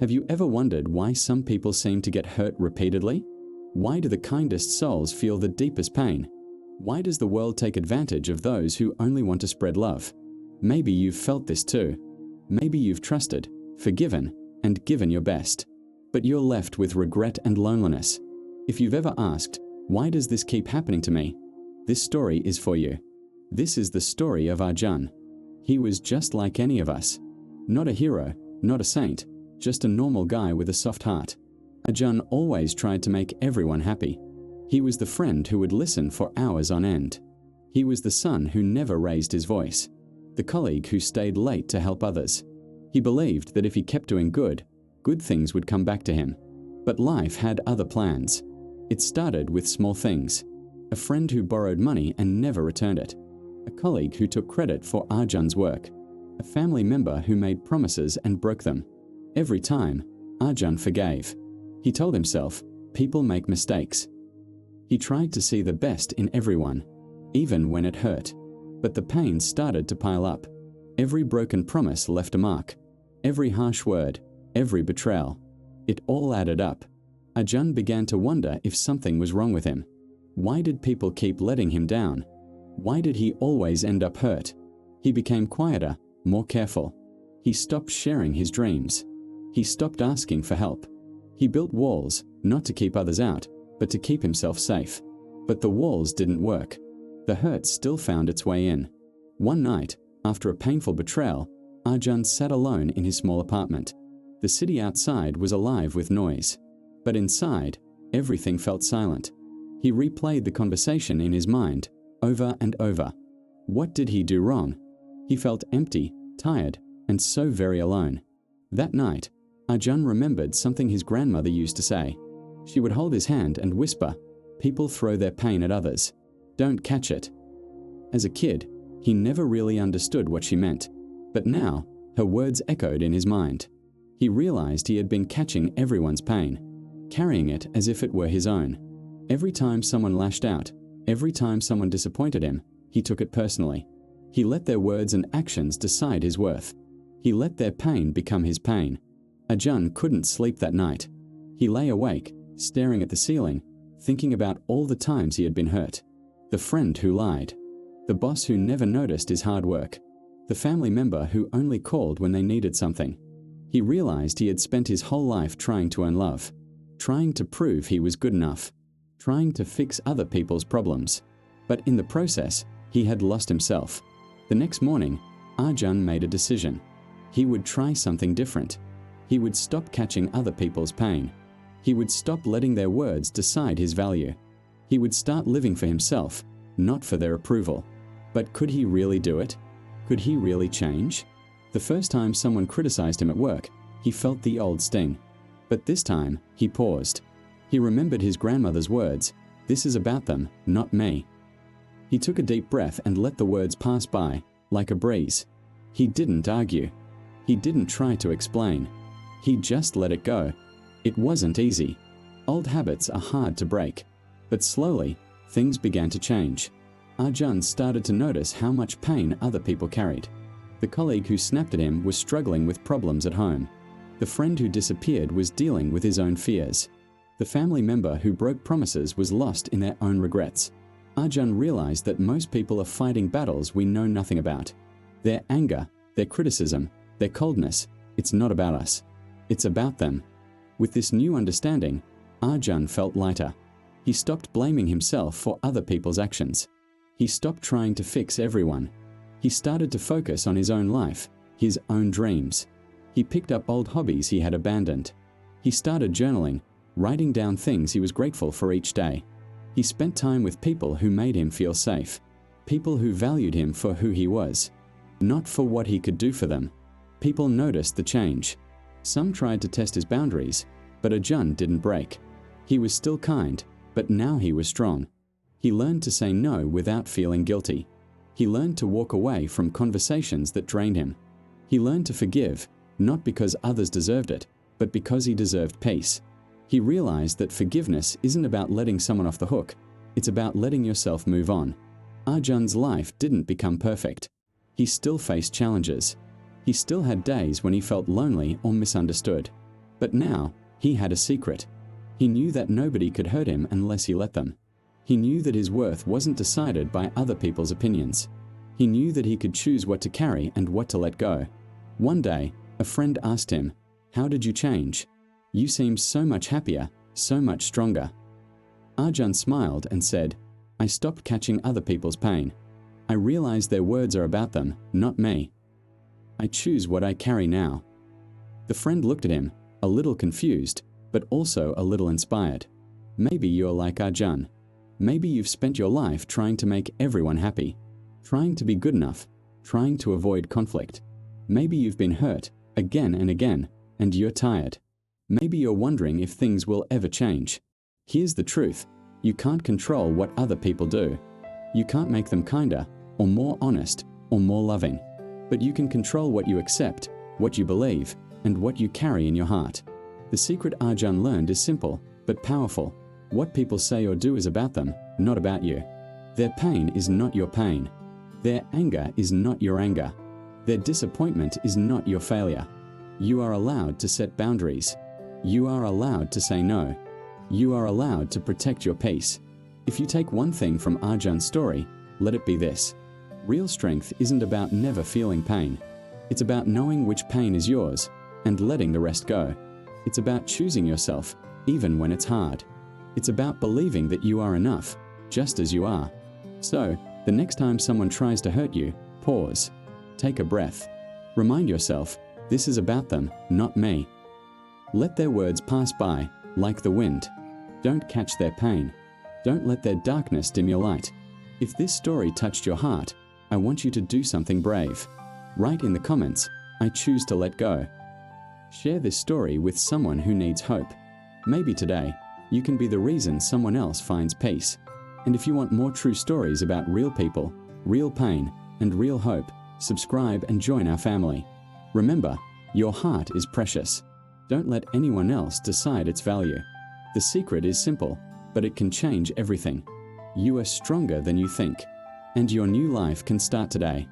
Have you ever wondered why some people seem to get hurt repeatedly? Why do the kindest souls feel the deepest pain? Why does the world take advantage of those who only want to spread love? Maybe you've felt this too. Maybe you've trusted, forgiven, and given your best. But you're left with regret and loneliness. If you've ever asked, why does this keep happening to me? This story is for you. This is the story of Arjun. He was just like any of us. Not a hero, not a saint, just a normal guy with a soft heart. Arjun always tried to make everyone happy. He was the friend who would listen for hours on end. He was the son who never raised his voice. The colleague who stayed late to help others. He believed that if he kept doing good, good things would come back to him. But life had other plans. It started with small things. A friend who borrowed money and never returned it. A colleague who took credit for Arjun's work. A family member who made promises and broke them. Every time, Arjun forgave. He told himself, people make mistakes. He tried to see the best in everyone, even when it hurt. But the pain started to pile up. Every broken promise left a mark. Every harsh word, every betrayal. It all added up. Arjun began to wonder if something was wrong with him. Why did people keep letting him down? Why did he always end up hurt? He became quieter, more careful. He stopped sharing his dreams. He stopped asking for help. He built walls, not to keep others out, but to keep himself safe. But the walls didn't work. The hurt still found its way in. One night, after a painful betrayal, Arjun sat alone in his small apartment. The city outside was alive with noise. But inside, everything felt silent. He replayed the conversation in his mind, over and over. What did he do wrong? He felt empty, tired, and so very alone. That night, Arjun remembered something his grandmother used to say. She would hold his hand and whisper, "People throw their pain at others. Don't catch it." As a kid, he never really understood what she meant. But now, her words echoed in his mind. He realized he had been catching everyone's pain, carrying it as if it were his own. Every time someone lashed out, every time someone disappointed him, he took it personally. He let their words and actions decide his worth. He let their pain become his pain. Arjun couldn't sleep that night. He lay awake, staring at the ceiling, thinking about all the times he had been hurt. The friend who lied. The boss who never noticed his hard work. The family member who only called when they needed something. He realized he had spent his whole life trying to earn love. Trying to prove he was good enough. Trying to fix other people's problems. But in the process, he had lost himself. The next morning, Arjun made a decision. He would try something different. He would stop catching other people's pain. He would stop letting their words decide his value. He would start living for himself, not for their approval. But could he really do it? Could he really change? The first time someone criticized him at work, he felt the old sting. But this time, he paused. He remembered his grandmother's words, "This is about them, not me." He took a deep breath and let the words pass by, like a breeze. He didn't argue. He didn't try to explain. He just let it go. It wasn't easy. Old habits are hard to break. But slowly, things began to change. Arjun started to notice how much pain other people carried. The colleague who snapped at him was struggling with problems at home. The friend who disappeared was dealing with his own fears. The family member who broke promises was lost in their own regrets. Arjun realized that most people are fighting battles we know nothing about. Their anger, their criticism, their coldness, it's not about us. It's about them. With this new understanding, Arjun felt lighter. He stopped blaming himself for other people's actions. He stopped trying to fix everyone. He started to focus on his own life, his own dreams. He picked up old hobbies he had abandoned. He started journaling, writing down things he was grateful for each day. He spent time with people who made him feel safe. People who valued him for who he was, not for what he could do for them. People noticed the change. Some tried to test his boundaries, but Arjun didn't break. He was still kind, but now he was strong. He learned to say no without feeling guilty. He learned to walk away from conversations that drained him. He learned to forgive, not because others deserved it, but because he deserved peace. He realized that forgiveness isn't about letting someone off the hook. It's about letting yourself move on. Arjun's life didn't become perfect. He still faced challenges. He still had days when he felt lonely or misunderstood. But now, he had a secret. He knew that nobody could hurt him unless he let them. He knew that his worth wasn't decided by other people's opinions. He knew that he could choose what to carry and what to let go. One day, a friend asked him, "How did you change? You seem so much happier, so much stronger." Arjun smiled and said, "I stopped catching other people's pain. I realized their words are about them, not me. I choose what I carry now." The friend looked at him, a little confused, but also a little inspired. Maybe you're like Arjun. Maybe you've spent your life trying to make everyone happy, trying to be good enough, trying to avoid conflict. Maybe you've been hurt again and again, and you're tired. Maybe you're wondering if things will ever change. Here's the truth. You can't control what other people do. You can't make them kinder, or more honest, or more loving. But you can control what you accept, what you believe, and what you carry in your heart. The secret Arjun learned is simple, but powerful. What people say or do is about them, not about you. Their pain is not your pain. Their anger is not your anger. Their disappointment is not your failure. You are allowed to set boundaries. You are allowed to say no. You are allowed to protect your peace. If you take one thing from Arjun's story, let it be this. Real strength isn't about never feeling pain. It's about knowing which pain is yours and letting the rest go. It's about choosing yourself, even when it's hard. It's about believing that you are enough, just as you are. So, the next time someone tries to hurt you, pause. Take a breath. Remind yourself, this is about them, not me. Let their words pass by, like the wind. Don't catch their pain. Don't let their darkness dim your light. If this story touched your heart, I want you to do something brave. Write in the comments, "I choose to let go." Share this story with someone who needs hope. Maybe today, you can be the reason someone else finds peace. And if you want more true stories about real people, real pain, and real hope, subscribe and join our family. Remember, your heart is precious. Don't let anyone else decide its value. The secret is simple, but it can change everything. You are stronger than you think, and your new life can start today.